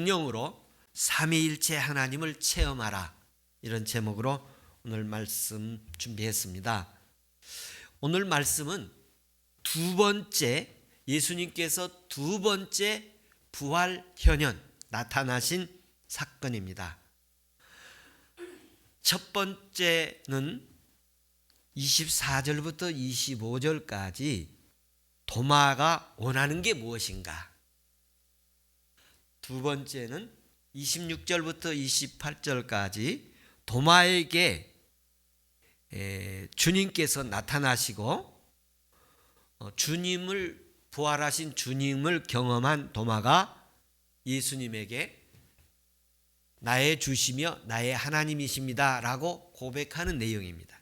성령으로 삼위일체 하나님을 체험하라, 이런 제목으로 오늘 말씀 준비했습니다. 오늘 말씀은 두 번째, 예수님께서 두 번째 부활 현현 나타나신 사건입니다. 첫 번째는 24절부터 25절까지 도마가 원하는 게 무엇인가. 두 번째는 26절부터 28절까지 도마에게 주님께서 나타나시고 주님을 부활하신 주님을 경험한 도마가 예수님에게 나의 주시며 나의 하나님이십니다 라고 고백하는 내용입니다.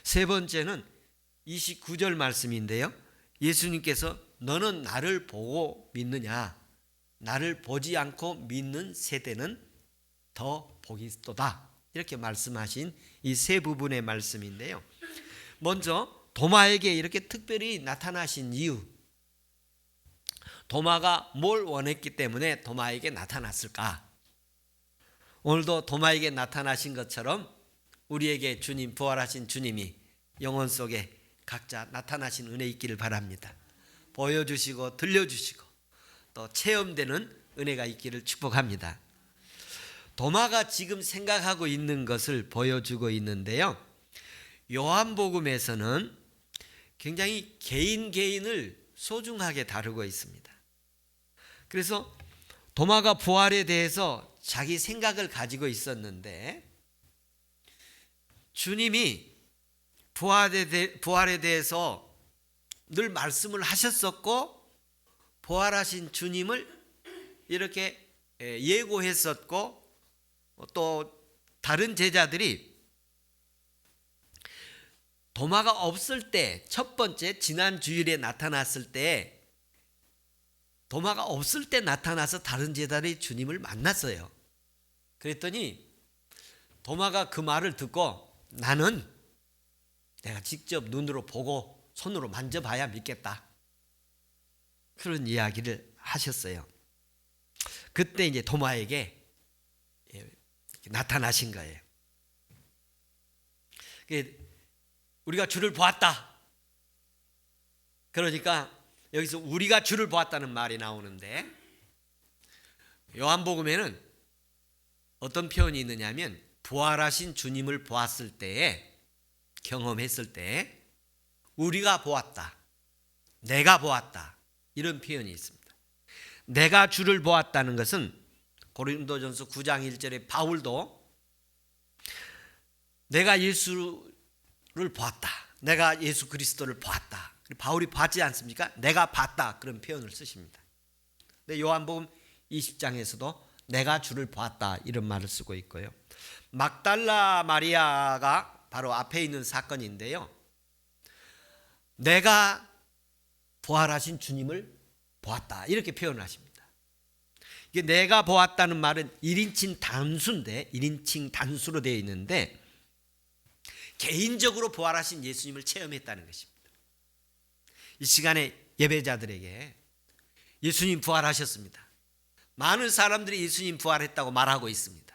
세 번째는 29절 말씀인데요, 예수님께서 너는 나를 보고 믿느냐, 나를 보지 않고 믿는 세대는 더 복이 있도다, 이렇게 말씀하신 이 세 부분의 말씀인데요, 먼저 도마에게 이렇게 특별히 나타나신 이유, 도마가 뭘 원했기 때문에 도마에게 나타났을까? 오늘도 도마에게 나타나신 것처럼 우리에게 주님, 부활하신 주님이 영혼 속에 각자 나타나신 은혜 있기를 바랍니다. 보여주시고 들려주시고 또 체험되는 은혜가 있기를 축복합니다. 도마가 지금 생각하고 있는 것을 보여주고 있는데요, 요한복음에서는 굉장히 개인을 소중하게 다루고 있습니다. 그래서 도마가 부활에 대해서 자기 생각을 가지고 있었는데, 주님이 부활에 대해서 늘 말씀을 하셨었고 부활하신 주님을 이렇게 예고했었고, 또 다른 제자들이 도마가 없을 때, 첫 번째 지난 주일에 나타났을 때, 도마가 없을 때 나타나서 다른 제자들이 주님을 만났어요. 그랬더니 도마가 그 말을 듣고 나는 내가 직접 눈으로 보고 손으로 만져봐야 믿겠다, 그런 이야기를 하셨어요. 그때 이제 도마에게 나타나신 거예요. 우리가 주를 보았다. 그러니까 여기서 우리가 주를 보았다는 말이 나오는데, 요한복음에는 어떤 표현이 있느냐면 부활하신 주님을 보았을 때에, 경험했을 때에 우리가 보았다, 내가 보았다, 이런 표현이 있습니다. 내가 주를 보았다는 것은 고린도전서 9장 1절에 바울도 내가 예수를 보았다, 내가 예수 그리스도를 보았다, 바울이 봤지 않습니까? 내가 봤다, 그런 표현을 쓰십니다. 근데 요한복음 20장에서도 내가 주를 보았다, 이런 말을 쓰고 있고요. 막달라 마리아가 바로 앞에 있는 사건인데요, 내가 부활하신 주님을 보았다, 이렇게 표현을 하십니다. 이게 내가 보았다는 말은 1인칭 단수인데, 1인칭 단수로 되어 있는데 개인적으로 부활하신 예수님을 체험했다는 것입니다. 이 시간에 예배자들에게 예수님 부활하셨습니다. 많은 사람들이 예수님 부활했다고 말하고 있습니다.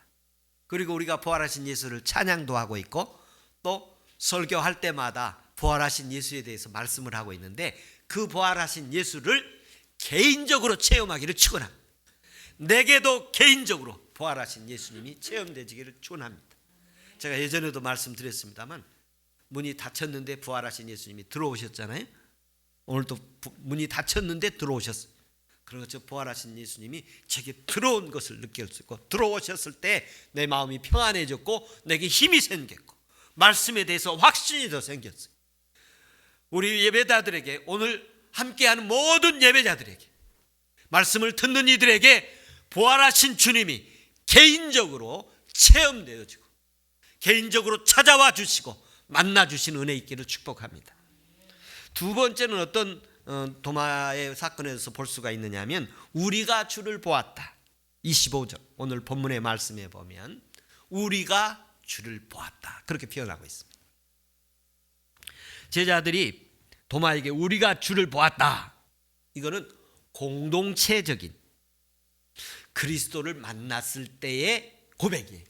그리고 우리가 부활하신 예수를 찬양도 하고 있고, 또 설교할 때마다 부활하신 예수에 대해서 말씀을 하고 있는데, 그 부활하신 예수를 개인적으로 체험하기를 축원합니다. 내게도 개인적으로 부활하신 예수님이 체험되기를 축원합니다. 제가 예전에도 말씀드렸습니다만 문이 닫혔는데 부활하신 예수님이 들어오셨잖아요. 오늘도 문이 닫혔는데 들어오셨어요. 그렇죠. 부활하신 예수님이 제게 들어온 것을 느낄 수 있고, 들어오셨을 때 내 마음이 평안해졌고 내게 힘이 생겼고 말씀에 대해서 확신이 더 생겼어요. 우리 예배자들에게, 오늘 함께하는 모든 예배자들에게, 말씀을 듣는 이들에게 부활하신 주님이 개인적으로 체험되어지고 개인적으로 찾아와 주시고 만나 주신 은혜 있기를 축복합니다. 두 번째는 어떤 도마의 사건에서 볼 수가 있느냐면 우리가 주를 보았다. 25절 오늘 본문의 말씀에 보면 우리가 주를 보았다, 그렇게 표현하고 있습니다. 제자들이 도마에게 우리가 주를 보았다, 이거는 공동체적인, 그리스도를 만났을 때의 고백이에요.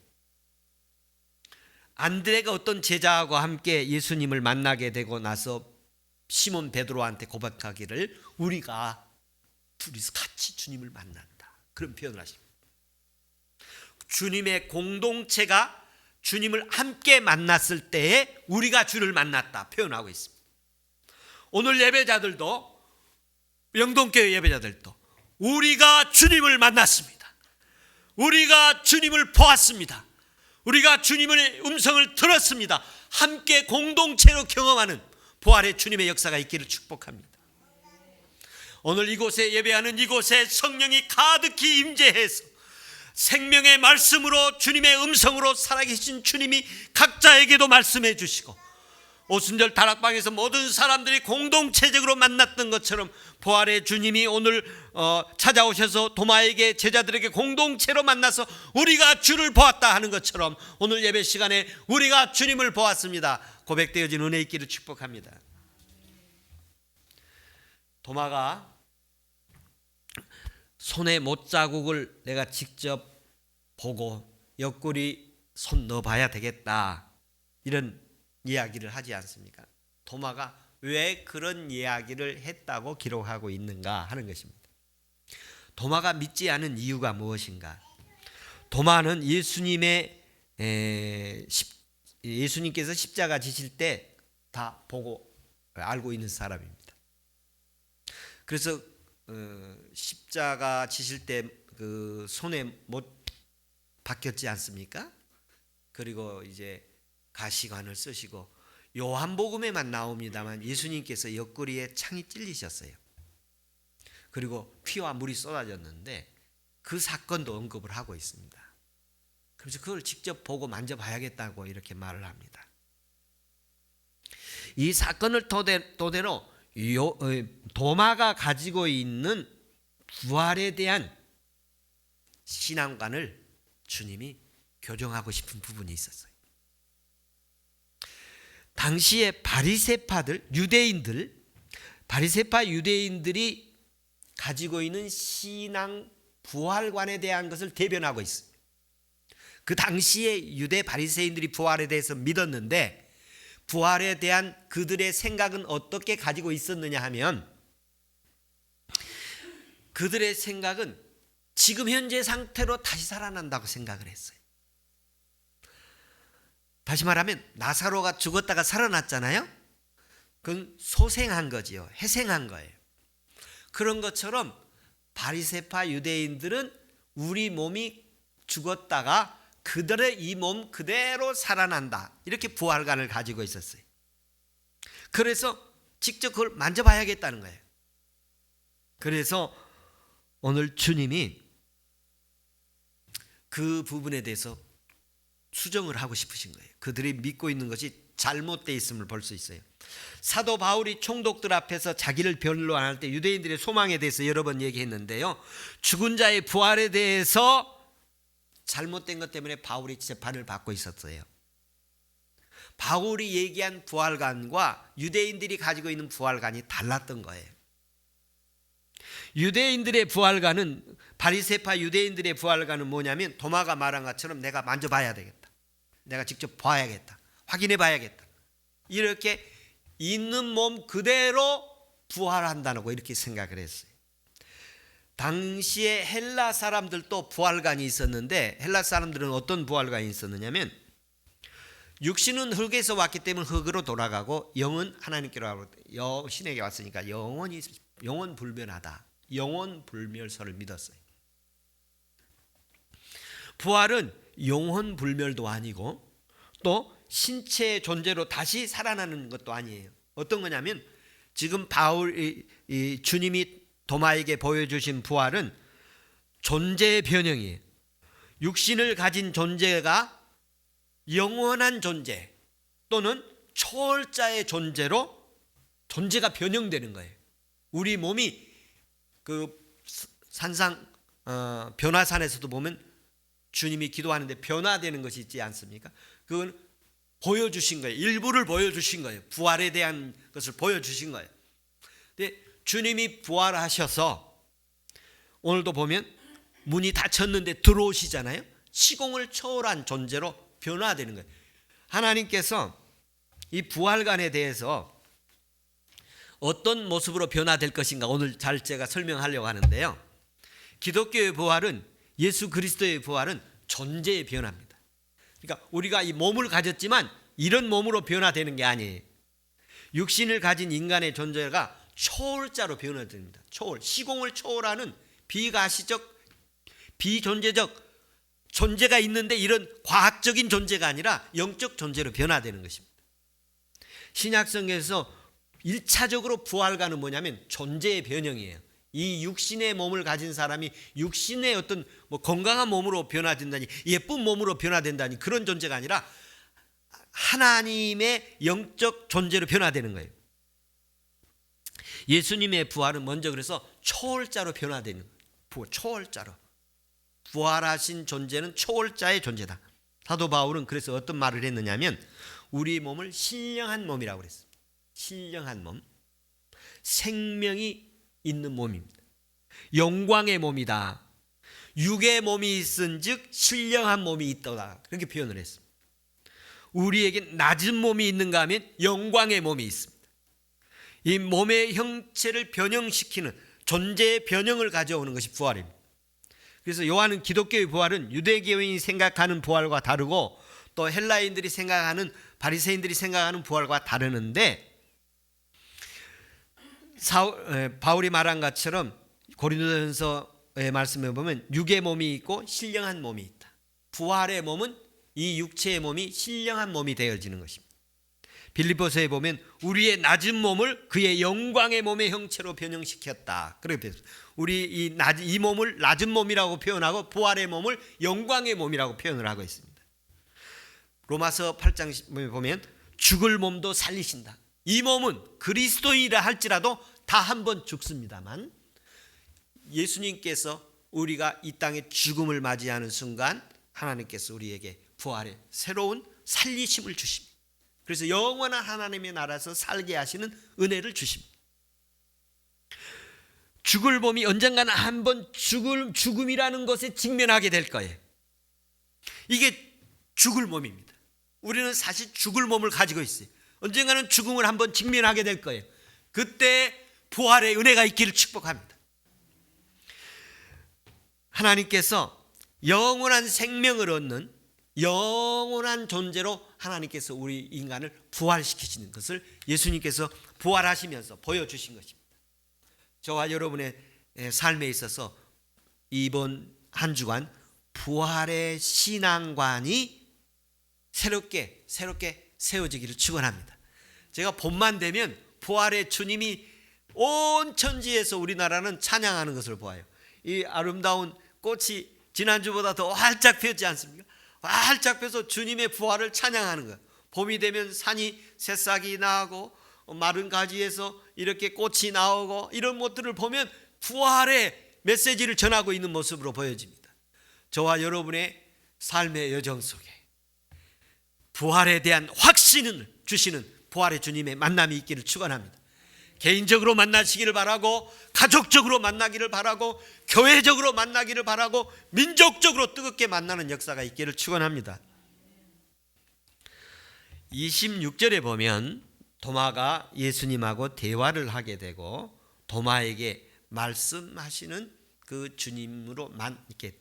안드레가 어떤 제자하고 함께 예수님을 만나게 되고 나서 시몬 베드로한테 고백하기를 우리가 둘이서 같이 주님을 만난다, 그런 표현을 하십니다. 주님의 공동체가 주님을 함께 만났을 때에 우리가 주를 만났다 표현하고 있습니다. 오늘 예배자들도, 영동교회 예배자들도 우리가 주님을 만났습니다. 우리가 주님을 보았습니다. 우리가 주님의 음성을 들었습니다. 함께 공동체로 경험하는 부활의 주님의 역사가 있기를 축복합니다. 오늘 이곳에 예배하는 이곳에 성령이 가득히 임재해서 생명의 말씀으로, 주님의 음성으로 살아계신 주님이 각자에게도 말씀해 주시고, 오순절 다락방에서 모든 사람들이 공동체적으로 만났던 것처럼 부활의 주님이 오늘 찾아오셔서 도마에게, 제자들에게 공동체로 만나서 우리가 주를 보았다 하는 것처럼 오늘 예배 시간에 우리가 주님을 보았습니다 고백되어진 은혜 있기를 축복합니다. 도마가 손에 못자국을 내가 직접 보고 옆구리 손 넣어봐야 되겠다, 이런 이야기를 하지 않습니까? 도마가 왜 그런 이야기를 했다고 기록하고 있는가 하는 것입니다. 도마가 믿지 않은 이유가 무엇인가? 도마는 예수님께서 십자가 지실 때 다 보고 알고 있는 사람입니다. 그래서 십자가 지실 때 그 손에 못 박혔지 않습니까? 그리고 이제 가시관을 쓰시고, 요한복음에만 나옵니다만 예수님께서 옆구리에 창이 찔리셨어요. 그리고 피와 물이 쏟아졌는데 그 사건도 언급을 하고 있습니다. 그래서 그걸 직접 보고 만져봐야겠다고 이렇게 말을 합니다. 이 사건을 토대로 도마가 가지고 있는 부활에 대한 신앙관을 주님이 교정하고 싶은 부분이 있었어요. 당시에 바리새파 유대인들이 가지고 있는 신앙 부활관에 대한 것을 대변하고 있습니다. 그 당시에 유대 바리새인들이 부활에 대해서 믿었는데, 부활에 대한 그들의 생각은 어떻게 가지고 있었느냐 하면, 그들의 생각은 지금 현재 상태로 다시 살아난다고 생각을 했어요. 다시 말하면 나사로가 죽었다가 살아났잖아요. 그건 소생한 거지요. 회생한 거예요. 그런 것처럼 바리새파 유대인들은 우리 몸이 죽었다가 그들의 이 몸 그대로 살아난다, 이렇게 부활관을 가지고 있었어요. 그래서 직접 그걸 만져봐야겠다는 거예요. 그래서 오늘 주님이 그 부분에 대해서 수정을 하고 싶으신 거예요. 그들이 믿고 있는 것이 잘못되어 있음을 볼 수 있어요. 사도 바울이 총독들 앞에서 자기를 변론할 때 유대인들의 소망에 대해서 여러 번 얘기했는데요, 죽은 자의 부활에 대해서 잘못된 것 때문에 바울이 재판을 받고 있었어요. 바울이 얘기한 부활관과 유대인들이 가지고 있는 부활관이 달랐던 거예요. 유대인들의 부활관은, 바리새파 유대인들의 부활관은 뭐냐면, 도마가 말한 것처럼 내가 만져봐야 되겠다, 내가 직접 봐야겠다, 확인해 봐야겠다, 이렇게 있는 몸 그대로 부활한다는 거, 이렇게 생각을 했어요. 당시에 헬라 사람들도 부활관이 있었는데, 헬라 사람들은 어떤 부활관이 있었느냐면, 육신은 흙에서 왔기 때문에 흙으로 돌아가고 영은 하나님께로 신에게 왔으니까 영원 불변하다, 영원 불멸설을 믿었어요. 부활은 영원 불멸도 아니고 또 신체의 존재로 다시 살아나는 것도 아니에요. 어떤 거냐면, 지금 주님이 도마에게 보여주신 부활은 존재의 변형이에요. 육신을 가진 존재가 영원한 존재 또는 초월자의 존재로 존재가 변형되는 거예요. 우리 몸이 그 산상 변화산에서도 보면 주님이 기도하는데 변화되는 것이 있지 않습니까? 그건 보여주신 거예요. 일부를 보여주신 거예요. 부활에 대한 것을 보여주신 거예요. 근데 주님이 부활하셔서 오늘도 보면 문이 닫혔는데 들어오시잖아요. 시공을 초월한 존재로 변화되는 거예요. 하나님께서 이 부활관에 대해서 어떤 모습으로 변화될 것인가 오늘 잘 제가 설명하려고 하는데요. 기독교의 부활은, 예수 그리스도의 부활은 존재의 변화입니다. 그러니까 우리가 이 몸을 가졌지만 이런 몸으로 변화되는 게 아니에요. 육신을 가진 인간의 존재가 초월자로 변화됩니다. 초월, 시공을 초월하는 비가시적, 비존재적 존재가 있는데 이런 과학적인 존재가 아니라 영적 존재로 변화되는 것입니다. 신약성경에서 1차적으로 부활과는 뭐냐면 존재의 변형이에요. 이 육신의 몸을 가진 사람이 육신의 어떤 건강한 몸으로 변화된다니, 예쁜 몸으로 변화된다니 그런 존재가 아니라 하나님의 영적 존재로 변화되는 거예요. 예수님의 부활은 먼저 그래서 초월자로 변화되는 거예요. 초월자로. 부활하신 존재는 초월자의 존재다. 사도 바울은 그래서 어떤 말을 했느냐면 우리 몸을 신령한 몸이라고 그랬습니다. 신령한 몸, 생명이 있는 몸입니다. 영광의 몸이다. 육의 몸이 있은즉 신령한 몸이 있더라. 그렇게 표현을 했습니다. 우리에게 낮은 몸이 있는가 하면 영광의 몸이 있습니다. 이 몸의 형체를 변형시키는 존재의 변형을 가져오는 것이 부활입니다. 그래서 요한은 기독교의 부활은 유대교인이 생각하는 부활과 다르고 또 헬라인들이 생각하는, 바리새인들이 생각하는 부활과 다르는데, 바울이 말한 것처럼 고린도전서의 말씀에 보면 육의 몸이 있고 신령한 몸이 있다. 부활의 몸은 이 육체의 몸이 신령한 몸이 되어지는 것입니다. 빌립보서에 보면 우리의 낮은 몸을 그의 영광의 몸의 형체로 변형시켰다. 그렇게 우리 이 몸을 낮은 몸이라고 표현하고 부활의 몸을 영광의 몸이라고 표현을 하고 있습니다. 로마서 8장에 보면 죽을 몸도 살리신다. 이 몸은 그리스도인이라 할지라도 다 한 번 죽습니다만 예수님께서 우리가 이 땅에 죽음을 맞이하는 순간 하나님께서 우리에게 부활의 새로운 살리심을 주십니다. 그래서 영원한 하나님의 나라에서 살게 하시는 은혜를 주십니다. 죽을 몸이 언젠가는 한번 죽음이라는 것에 직면하게 될 거예요. 이게 죽을 몸입니다. 우리는 사실 죽을 몸을 가지고 있어요. 언젠가는 죽음을 한번 직면하게 될 거예요. 그때 부활의 은혜가 있기를 축복합니다. 하나님께서 영원한 생명을 얻는 영원한 존재로 하나님께서 우리 인간을 부활시키시는 것을 예수님께서 부활하시면서 보여주신 것입니다. 저와 여러분의 삶에 있어서 이번 한 주간 부활의 신앙관이 새롭게 세워지기를 축원합니다. 제가 봄만 되면 부활의 주님이 온 천지에서 우리나라는 찬양하는 것을 보아요. 이 아름다운 꽃이 지난주보다 더 활짝 피었지 않습니까? 활짝 펴서 주님의 부활을 찬양하는 거예요. 봄이 되면 산이 새싹이 나고 마른 가지에서 이렇게 꽃이 나오고 이런 것들을 보면 부활의 메시지를 전하고 있는 모습으로 보여집니다. 저와 여러분의 삶의 여정 속에 부활에 대한 확신을 주시는 부활의 주님의 만남이 있기를 축원합니다. 개인적으로 만나시기를 바라고, 가족적으로 만나기를 바라고, 교회적으로 만나기를 바라고, 민족적으로 뜨겁게 만나는 역사가 있기를 축원합니다. 26절에 보면 도마가 예수님하고 대화를 하게 되고 도마에게 말씀하시는 그 주님으로 이렇게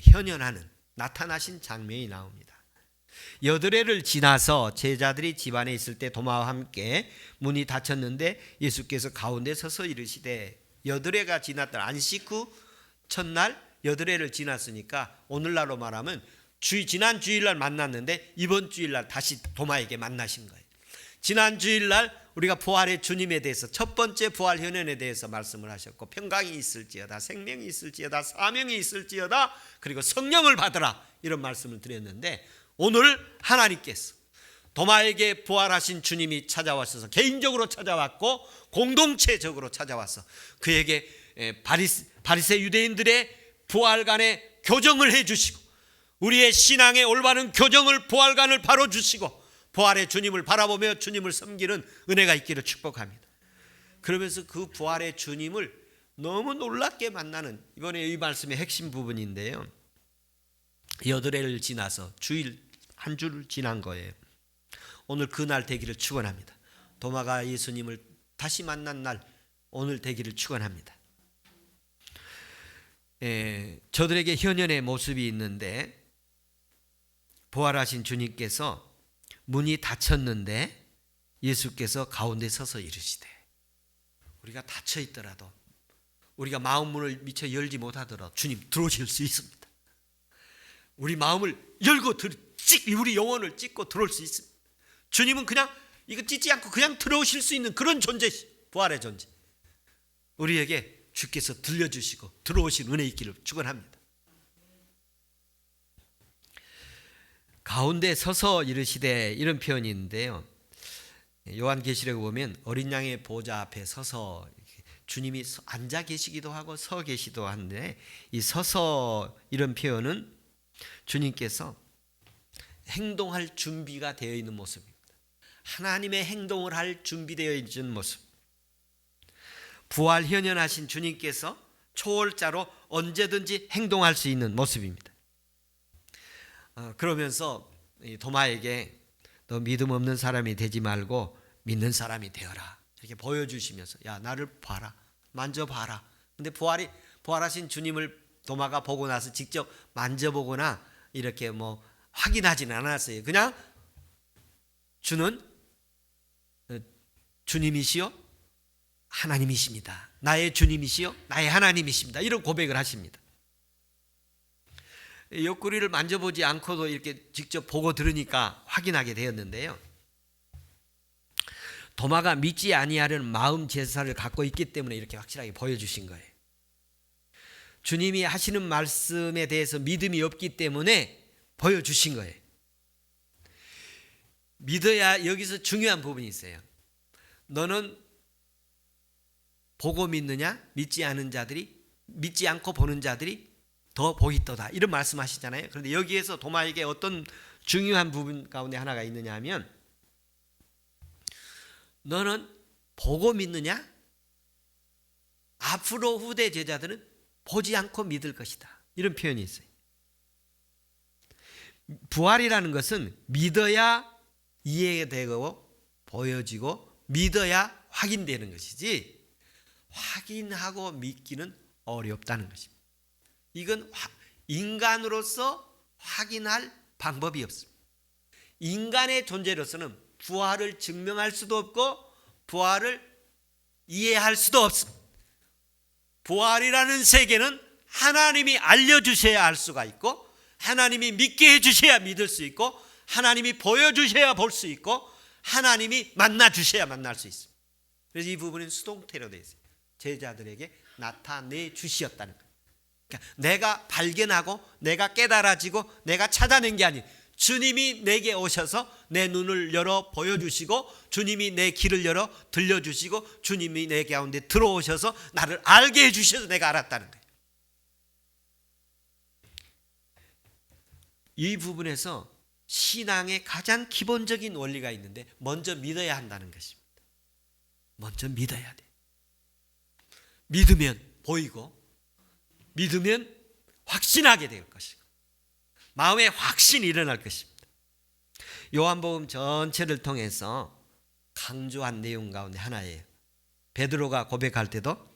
현현하는 나타나신 장면이 나옵니다. 여드레를 지나서 제자들이 집 안에 있을 때 도마와 함께 문이 닫혔는데 예수께서 가운데 서서 이르시되, 여드레가 지났던 안식 후 첫날 여드레를 지났으니까 오늘날로 말하면 지난 주일날 만났는데 이번 주일날 다시 도마에게 만나신 거예요. 지난 주일날 우리가 부활의 주님에 대해서 첫 번째 부활 현현에 대해서 말씀을 하셨고, 평강이 있을지어다, 생명이 있을지어다, 사명이 있을지어다, 그리고 성령을 받으라, 이런 말씀을 드렸는데 오늘 하나님께서 도마에게 부활하신 주님이 찾아와셔서 개인적으로 찾아왔고 공동체적으로 찾아와서 그에게 바리새 유대인들의 부활간의 교정을 해주시고 우리의 신앙의 올바른 교정을 부활간을 바로 주시고 부활의 주님을 바라보며 주님을 섬기는 은혜가 있기를 축복합니다. 그러면서 그 부활의 주님을 너무 놀랍게 만나는 이번에 이 말씀의 핵심 부분인데요. 8회를 지나서 주일 한 주를 지난 거예요. 오늘 그날 되기를 축원합니다. 도마가 예수님을 다시 만난 날 오늘 되기를 축원합니다. 저들에게 현현의 모습이 있는데 부활하신 주님께서 문이 닫혔는데 예수께서 가운데 서서 이르시되, 우리가 닫혀 있더라도 우리가 마음문을 미처 열지 못하더라도 주님 들어오실 수 있습니다. 우리 마음을 열고 우리 영혼을 찢고 들어올 수 있습니다. 주님은 그냥 이거 찢지 않고 그냥 들어오실 수 있는 그런 존재, 부활의 존재. 우리에게 주께서 들려주시고 들어오신 은혜 있기를 축원합니다. 가운데 서서 이르시되, 이런 표현이 있는데요. 요한계시록에 보면 어린 양의 보좌 앞에 서서 주님이 앉아 계시기도 하고 서 계시기도 한데, 이 서서 이런 표현은 주님께서 행동할 준비가 되어 있는 모습입니다. 하나님의 행동을 할 준비되어 있는 모습. 부활 현현하신 주님께서 초월자로 언제든지 행동할 수 있는 모습입니다. 그러면서 도마에게 너 믿음 없는 사람이 되지 말고 믿는 사람이 되어라, 이렇게 보여주시면서 야, 나를 봐라, 만져봐라. 근데 부활하신 주님을 도마가 보고 나서 직접 만져보거나 이렇게 확인하지는 않았어요. 그냥 주는 주님이시요 하나님이십니다. 나의 주님이시요 나의 하나님이십니다. 이런 고백을 하십니다. 옆구리를 만져보지 않고도 이렇게 직접 보고 들으니까 확인하게 되었는데요. 도마가 믿지 아니하려는 마음 제사를 갖고 있기 때문에 이렇게 확실하게 보여주신 거예요. 주님이 하시는 말씀에 대해서 믿음이 없기 때문에 보여주신 거예요. 믿어야, 여기서 중요한 부분이 있어요. 너는 보고 믿느냐? 믿지 않고 보는 자들이 더 복이도다, 이런 말씀하시잖아요. 그런데 여기에서 도마에게 어떤 중요한 부분 가운데 하나가 있느냐 하면, 너는 보고 믿느냐? 앞으로 후대 제자들은 보지 않고 믿을 것이다, 이런 표현이 있어요. 부활이라는 것은 믿어야 이해되고 보여지고 믿어야 확인되는 것이지, 확인하고 믿기는 어렵다는 것입니다. 이건 인간으로서 확인할 방법이 없습니다. 인간의 존재로서는 부활을 증명할 수도 없고 부활을 이해할 수도 없습니다. 부활이라는 세계는 하나님이 알려주셔야 알 수가 있고, 하나님이 믿게 해주셔야 믿을 수 있고, 하나님이 보여주셔야 볼 수 있고, 하나님이 만나주셔야 만날 수 있습니다. 그래서 이 부분은 수동태로 되어 있어요. 제자들에게 나타내 주시었다는 거예요. 그러니까 내가 발견하고 내가 깨달아지고 내가 찾아낸 게 아니에요. 주님이 내게 오셔서 내 눈을 열어 보여주시고, 주님이 내 귀를 열어 들려주시고, 주님이 내 가운데 들어오셔서 나를 알게 해주셔서 내가 알았다는 거예요. 이 부분에서 신앙의 가장 기본적인 원리가 있는데, 먼저 믿어야 한다는 것입니다. 먼저 믿어야 돼. 믿으면 보이고, 믿으면 확신하게 될 것이고, 마음에 확신이 일어날 것입니다. 요한복음 전체를 통해서 강조한 내용 가운데 하나예요. 베드로가 고백할 때도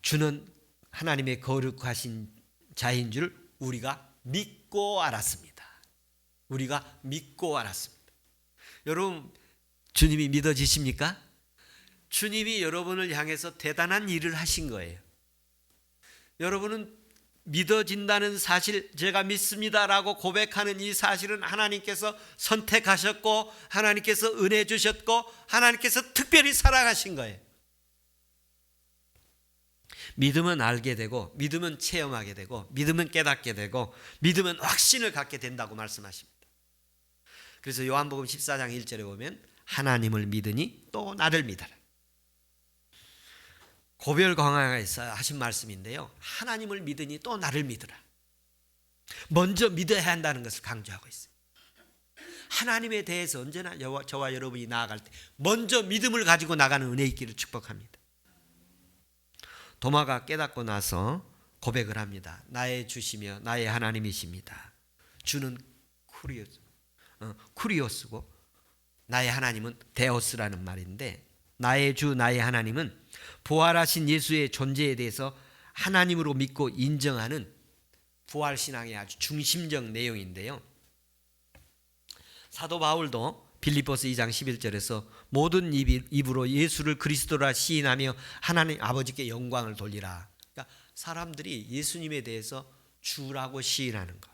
주는 하나님의 거룩하신 자인 줄 우리가 믿고 알았습니다. 우리가 믿고 알았습니다. 여러분, 주님이 믿어지십니까? 주님이 여러분을 향해서 대단한 일을 하신 거예요. 여러분은 믿어진다는 사실, 제가 믿습니다라고 고백하는 이 사실은 하나님께서 선택하셨고, 하나님께서 은혜 주셨고, 하나님께서 특별히 사랑하신 거예요. 믿으면 알게 되고, 믿으면 체험하게 되고, 믿으면 깨닫게 되고, 믿으면 확신을 갖게 된다고 말씀하십니다. 그래서 요한복음 14장 1절에 보면 하나님을 믿으니 또 나를 믿어라. 고별강화에서 하신 말씀인데요, 하나님을 믿으니 또 나를 믿으라. 먼저 믿어야 한다는 것을 강조하고 있어요. 하나님에 대해서 언제나 저와 여러분이 나아갈 때 먼저 믿음을 가지고 나가는 은혜 있기를 축복합니다. 도마가 깨닫고 나서 고백을 합니다. 나의 주시며 나의 하나님이십니다. 주는 쿠리오스고 나의 하나님은 데오스라는 말인데, 나의 주 나의 하나님은 부활하신 예수의 존재에 대해서 하나님으로 믿고 인정하는 부활신앙의 아주 중심적 내용인데요. 사도 바울도 빌립보서 2장 11절에서 모든 입으로 예수를 그리스도라 시인하며 하나님 아버지께 영광을 돌리라. 그러니까 사람들이 예수님에 대해서 주라고 시인하는 것.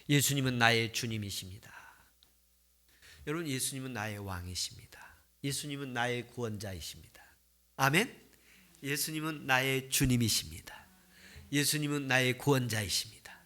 예수님은 나의 주님이십니다. 여러분, 예수님은 나의 왕이십니다. 예수님은 나의 구원자이십니다. 아멘. 예수님은 나의 주님이십니다. 예수님은 나의 구원자이십니다.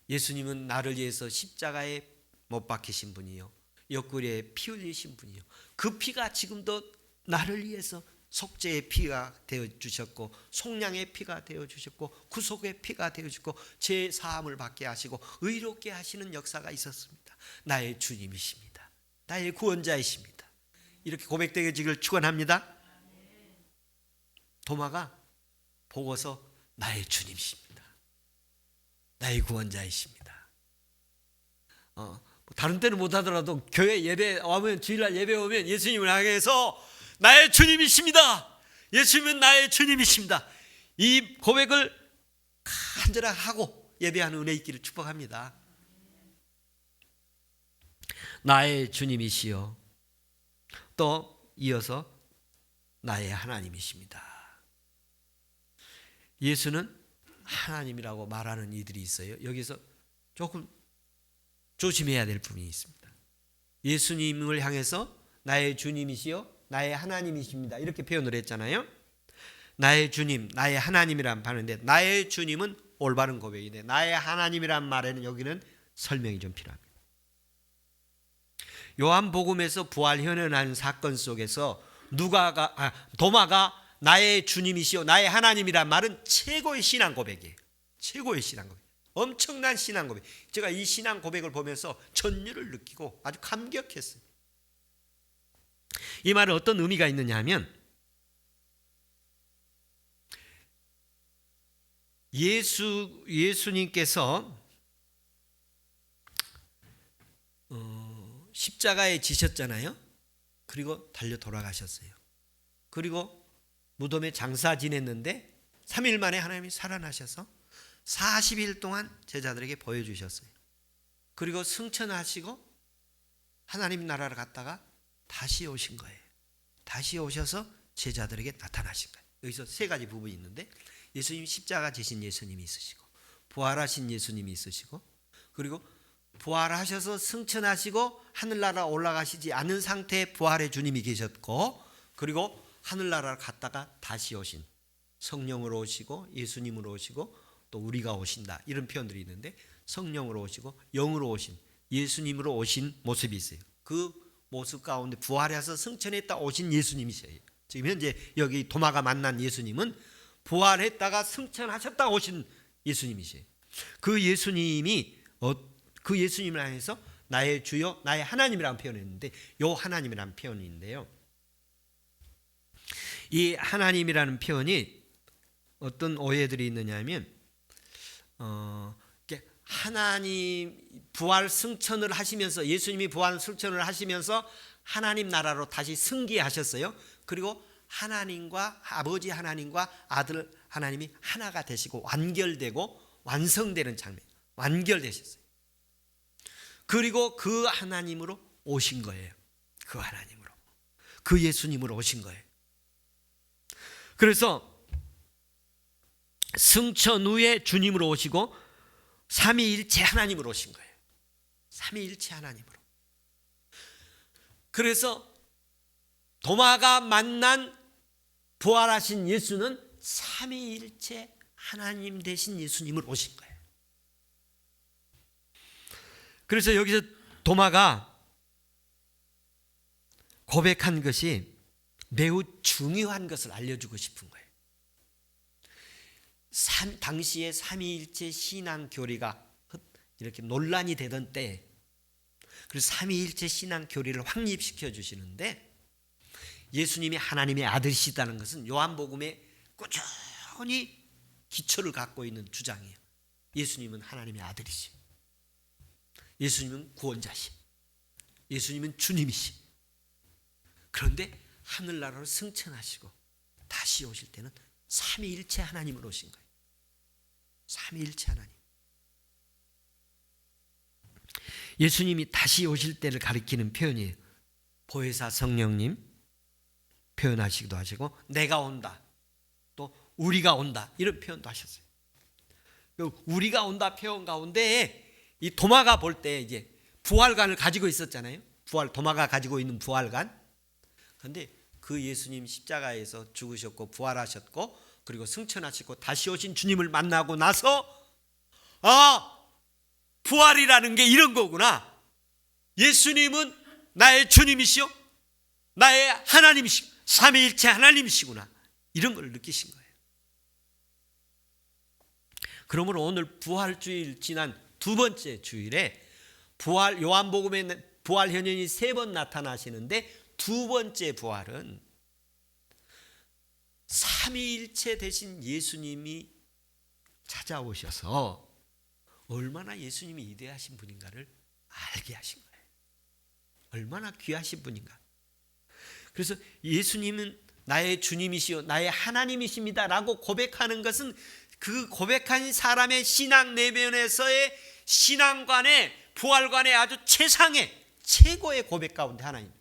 예수님은 나를 위해서 십자가에 못 박히신 분이요, 옆구리에 피 흘리신 분이요, 그 피가 지금도 나를 위해서 속죄의 피가 되어주셨고 속량의 피가 되어주셨고 구속의 피가 되어주셨고 제 사함을 받게 하시고 의롭게 하시는 역사가 있었습니다. 나의 주님이십니다. 나의 구원자이십니다. 이렇게 고백되기를 축원합니다. 도마가 보고서 나의 주님이십니다. 나의 구원자이십니다. 다른 때는 못하더라도 교회 예배 오면, 주일날 예배 오면 예수님을 향해서 나의 주님이십니다. 예수님은 나의 주님이십니다. 이 고백을 간절하게 하고 예배하는 은혜 있기를 축복합니다. 나의 주님이시여, 또 이어서 나의 하나님이십니다. 예수는 하나님이라고 말하는 이들이 있어요. 여기서 조금 조심해야 될 부분이 있습니다. 예수님을 향해서 나의 주님이시여 나의 하나님이십니다, 이렇게 표현을 했잖아요. 나의 주님, 나의 하나님이란 하는데, 나의 주님은 올바른 고백인데 나의 하나님이란 말에는 여기는 설명이 좀 필요합니다. 요한복음에서 부활 현현한 사건 속에서 도마가 나의 주님이시여 나의 하나님이란 말은 최고의 신앙 고백이에요. 최고의 신앙 고백, 엄청난 신앙 고백. 제가 이 신앙 고백을 보면서 전율을 느끼고 아주 감격했어요. 이 말은 어떤 의미가 있느냐 하면, 예수님께서 십자가에 지셨잖아요. 그리고 달려 돌아가셨어요. 그리고 무덤에 장사 지냈는데 3일 만에 하나님이 살아나셔서 40일 동안 제자들에게 보여주셨어요. 그리고 승천하시고 하나님 나라를 갔다가 다시 오신 거예요. 다시 오셔서 제자들에게 나타나신 거예요. 여기서 세 가지 부분이 있는데, 예수님이 십자가 지신 예수님이 있으시고, 부활하신 예수님이 있으시고, 그리고 부활하셔서 승천하시고 하늘나라 올라가시지 않은 상태의 부활의 주님이 계셨고, 그리고 하늘나라를 갔다가 다시 오신 성령으로 오시고 예수님으로 오시고 또 우리가 오신다, 이런 표현들이 있는데, 성령으로 오시고 영으로 오신 예수님으로 오신 모습이 있어요. 그 모습 가운데 부활해서 승천했다 오신 예수님이세요. 지금 현재 여기 도마가 만난 예수님은 부활했다가 승천하셨다 오신 예수님이세요. 그 예수님이 그 예수님을 향해서 나의 주여 나의 하나님이라는 표현을 했는데, 요 하나님이라는 표현인데요, 이 하나님이라는 표현이 어떤 오해들이 있느냐 하면, 하나님 부활 승천을 하시면서, 예수님이 부활 승천을 하시면서 하나님 나라로 다시 승기하셨어요. 그리고 하나님과 아버지 하나님과 아들 하나님이 하나가 되시고 완결되고 완성되는 장면, 완결되셨어요. 그리고 그 하나님으로 오신 거예요. 그 하나님으로, 그 예수님으로 오신 거예요. 그래서 승천 후에 주님으로 오시고 삼위일체 하나님으로 오신 거예요. 삼위일체 하나님으로. 그래서 도마가 만난 부활하신 예수는 삼위일체 하나님 되신 예수님으로 오신 거예요. 그래서 여기서 도마가 고백한 것이 매우 중요한 것을 알려주고 싶은 거예요. 당시에 삼위일체 신앙 교리가 이렇게 논란이 되던 때, 그래서 삼위일체 신앙 교리를 확립시켜 주시는데, 예수님이 하나님의 아들이시다는 것은 요한복음에 완전히 기초를 갖고 있는 주장이에요. 예수님은 하나님의 아들이시. 예수님은 구원자시. 예수님은 주님이시. 그런데 하늘나라로 승천하시고 다시 오실 때는 삼위일체 하나님으로 오신 거예요. 삼위일체 하나님. 예수님이 다시 오실 때를 가리키는 표현이에요. 보혜사 성령님 표현하시기도 하시고, 내가 온다, 또 우리가 온다, 이런 표현도 하셨어요. 우리가 온다 표현 가운데 이 도마가 볼 때 이제 부활관을 가지고 있었잖아요. 도마가 가지고 있는 부활관. 그런데 그 예수님 십자가에서 죽으셨고 부활하셨고 그리고 승천하시고 다시 오신 주님을 만나고 나서, 부활이라는 게 이런 거구나. 예수님은 나의 주님이시요 나의 하나님이시고 삼위일체 하나님이시구나, 이런 걸 느끼신 거예요. 그러므로 오늘 부활주일 지난 두 번째 주일에 요한복음에 부활 현현이 3번 나타나시는데, 두 번째 부활은 삼위일체 되신 예수님이 찾아오셔서 얼마나 예수님이 위대하신 분인가를 알게 하신 거예요. 얼마나 귀하신 분인가. 그래서 예수님은 나의 주님이시요 나의 하나님이십니다 라고 고백하는 것은 그 고백한 사람의 신앙 내면에서의 신앙관의 부활관의 아주 최고의 고백 가운데 하나입니다.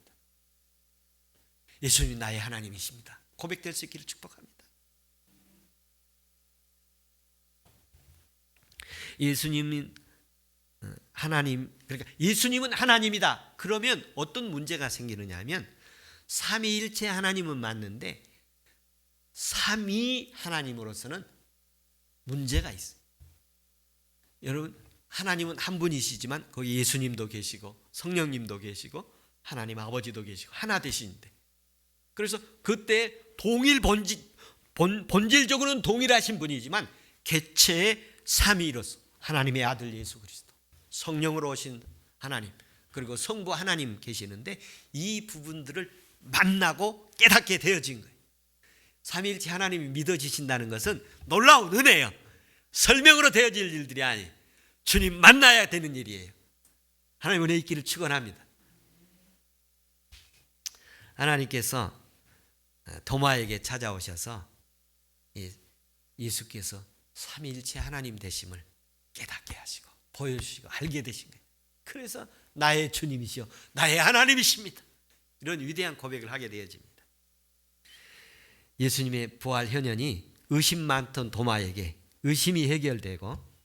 예수님이 나의 하나님이십니다. 고백될 수 있기를 축복합니다. 예수님은 하나님, 그러니까 예수님은 하나님이다. 그러면 어떤 문제가 생기느냐 하면, 삼위일체 하나님은 맞는데 삼위 하나님으로서는 문제가 있어요. 여러분, 하나님은 한 분이시지만 거기 예수님도 계시고 성령님도 계시고 하나님 아버지도 계시고 하나 되시는데, 그래서 그때 본질적으로는 동일하신 분이지만 개체의 삼위로서 하나님의 아들 예수 그리스도, 성령으로 오신 하나님, 그리고 성부 하나님 계시는데 이 부분들을 만나고 깨닫게 되어진 거예요. 삼위일체 하나님이 믿어지신다는 것은 놀라운 은혜예요. 설명으로 되어질 일들이 아니에요. 주님 만나야 되는 일이에요. 하나님 은혜 있기를 축원합니다. 하나님께서 도마에게 찾아오셔서 예수께서 삼위일체 하나님 되심을 깨닫게 하시고 보여주시고 알게 되신 거예요. 그래서 나의 주님이시요 나의 하나님이십니다, 이런 위대한 고백을 하게 되어집니다. 예수님의 부활 현현이 의심 많던 도마에게 의심이 해결되고,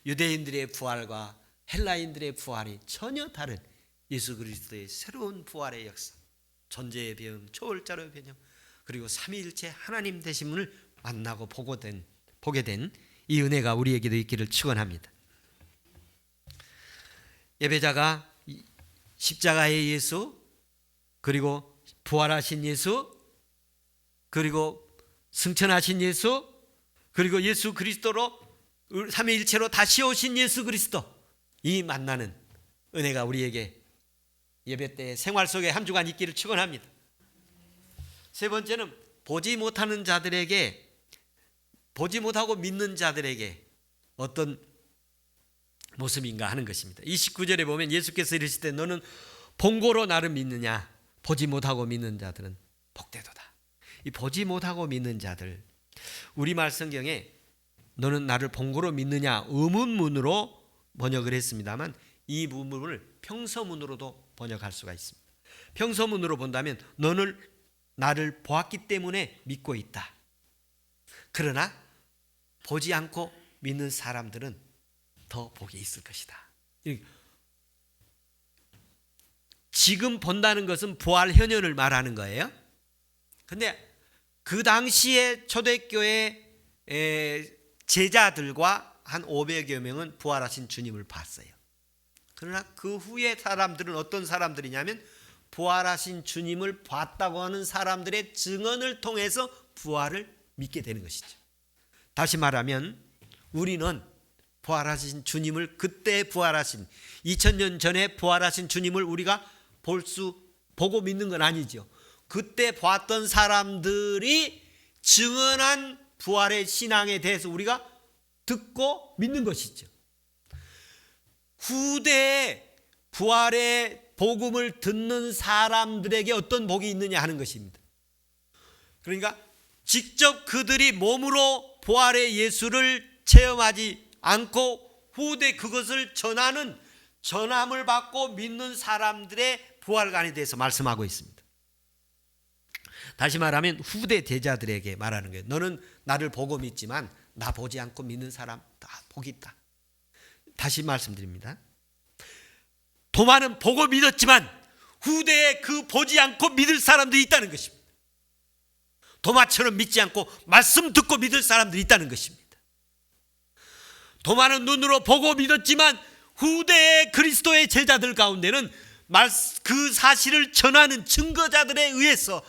유대인들의 부활과 헬라인들의 부활이 전혀 다른 예수 그리스도의 새로운 부활의 역사, 존재의 변형, 초월자로 변형, 그리고 삼위일체 하나님 되심을 만나고 보게 된 이 은혜가 우리에게도 있기를 축원합니다. 예배자가 십자가의 예수, 그리고 부활하신 예수, 그리고 승천하신 예수, 그리고 예수 그리스도로 삼위일체로 다시 오신 예수 그리스도, 이 만나는 은혜가 우리에게 예배 때 생활 속에 한 주간 있기를 축원합니다. 세 번째는 보지 못하는 자들에게, 보지 못하고 믿는 자들에게 어떤 모습인가 하는 것입니다. 29절에 보면 예수께서 이르실 때 너는 본고로 나를 믿느냐, 보지 못하고 믿는 자들은 복되도다. 이 보지 못하고 믿는 자들, 우리말 성경에 너는 나를 본고로 믿느냐 의문문으로 번역을 했습니다만, 이 부분을 평서문으로도 번역할 수가 있습니다. 평서문으로 본다면 너는 나를 보았기 때문에 믿고 있다. 그러나 보지 않고 믿는 사람들은 더 복이 있을 것이다. 지금 본다는 것은 부활 현현을 말하는 거예요. 근데 그 당시에 초대교회 제자들과 한 500여 명은 부활하신 주님을 봤어요. 그러나 그 후에 사람들은 어떤 사람들이냐면, 부활하신 주님을 봤다고 하는 사람들의 증언을 통해서 부활을 믿게 되는 것이죠. 다시 말하면 우리는 부활하신 주님을, 그때 부활하신 2000년 전에 부활하신 주님을 우리가 보고 믿는 건 아니죠. 그때 봤던 사람들이 증언한 부활의 신앙에 대해서 우리가 듣고 믿는 것이죠. 후대에 부활의 복음을 듣는 사람들에게 어떤 복이 있느냐 하는 것입니다. 그러니까 직접 그들이 몸으로 부활의 예수를 체험하지 않고 후대 그것을 전함을 받고 믿는 사람들의 부활관에 대해서 말씀하고 있습니다. 다시 말하면 후대 제자들에게 말하는 거예요. 너는 나를 보고 믿지만 나 보지 않고 믿는 사람 다 복이 있다. 다시 말씀드립니다. 도마는 보고 믿었지만 후대에 그 보지 않고 믿을 사람들이 있다는 것입니다. 도마처럼 믿지 않고 말씀 듣고 믿을 사람들이 있다는 것입니다. 도마는 눈으로 보고 믿었지만 후대의 그리스도의 제자들 가운데는 그 사실을 전하는 증거자들에 의해서,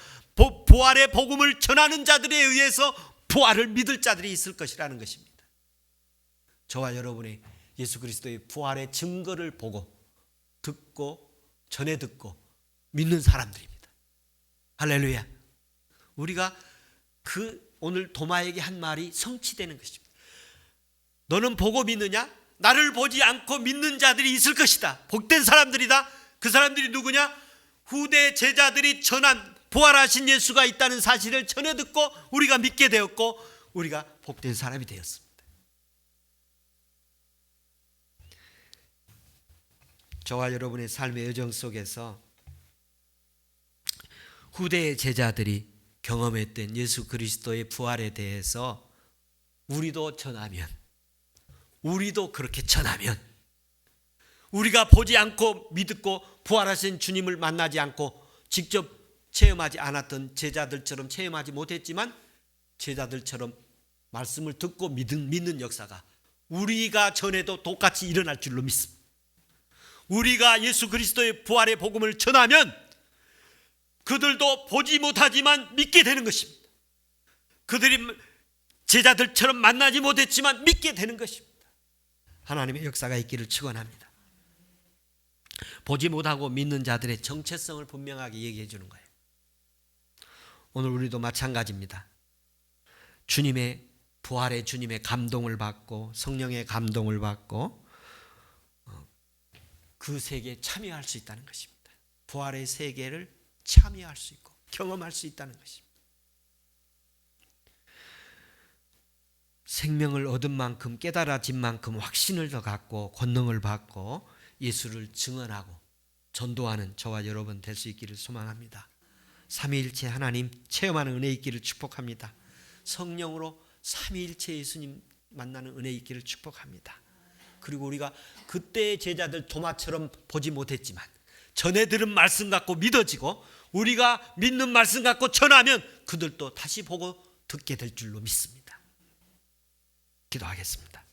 부활의 복음을 전하는 자들에 의해서 부활을 믿을 자들이 있을 것이라는 것입니다. 저와 여러분이 예수 그리스도의 부활의 증거를 보고 듣고 전해 듣고 믿는 사람들입니다. 할렐루야. 우리가 오늘 도마에게 한 말이 성취되는 것입니다. 너는 보고 믿느냐? 나를 보지 않고 믿는 자들이 있을 것이다. 복된 사람들이다. 그 사람들이 누구냐? 후대 제자들이 전한 부활하신 예수가 있다는 사실을 전해 듣고 우리가 믿게 되었고 우리가 복된 사람이 되었습니다. 저와 여러분의 삶의 여정 속에서 후대의 제자들이 경험했던 예수 그리스도의 부활에 대해서 우리도 전하면, 우리도 그렇게 전하면, 우리가 보지 않고 믿고 부활하신 주님을 만나지 않고 직접 체험하지 않았던 제자들처럼 체험하지 못했지만 제자들처럼 말씀을 듣고 믿는 역사가 우리가 전해도 똑같이 일어날 줄로 믿습니다. 우리가 예수 그리스도의 부활의 복음을 전하면 그들도 보지 못하지만 믿게 되는 것입니다. 그들이 제자들처럼 만나지 못했지만 믿게 되는 것입니다. 하나님의 역사가 있기를 축원합니다. 보지 못하고 믿는 자들의 정체성을 분명하게 얘기해 주는 거예요. 오늘 우리도 마찬가지입니다. 주님의 부활의 주님의 감동을 받고 성령의 감동을 받고 그 세계에 참여할 수 있다는 것입니다. 부활의 세계를 참여할 수 있고 경험할 수 있다는 것입니다. 생명을 얻은 만큼 깨달아진 만큼 확신을 더 갖고 권능을 받고 예수를 증언하고 전도하는 저와 여러분 될 수 있기를 소망합니다. 삼위일체 하나님 체험하는 은혜 있기를 축복합니다. 성령으로 삼위일체 예수님 만나는 은혜 있기를 축복합니다. 그리고 우리가 그때의 제자들 도마처럼 보지 못했지만 전해 들은 말씀 갖고 믿어지고 우리가 믿는 말씀 갖고 전하면 그들도 다시 보고 듣게 될 줄로 믿습니다. 기도하겠습니다.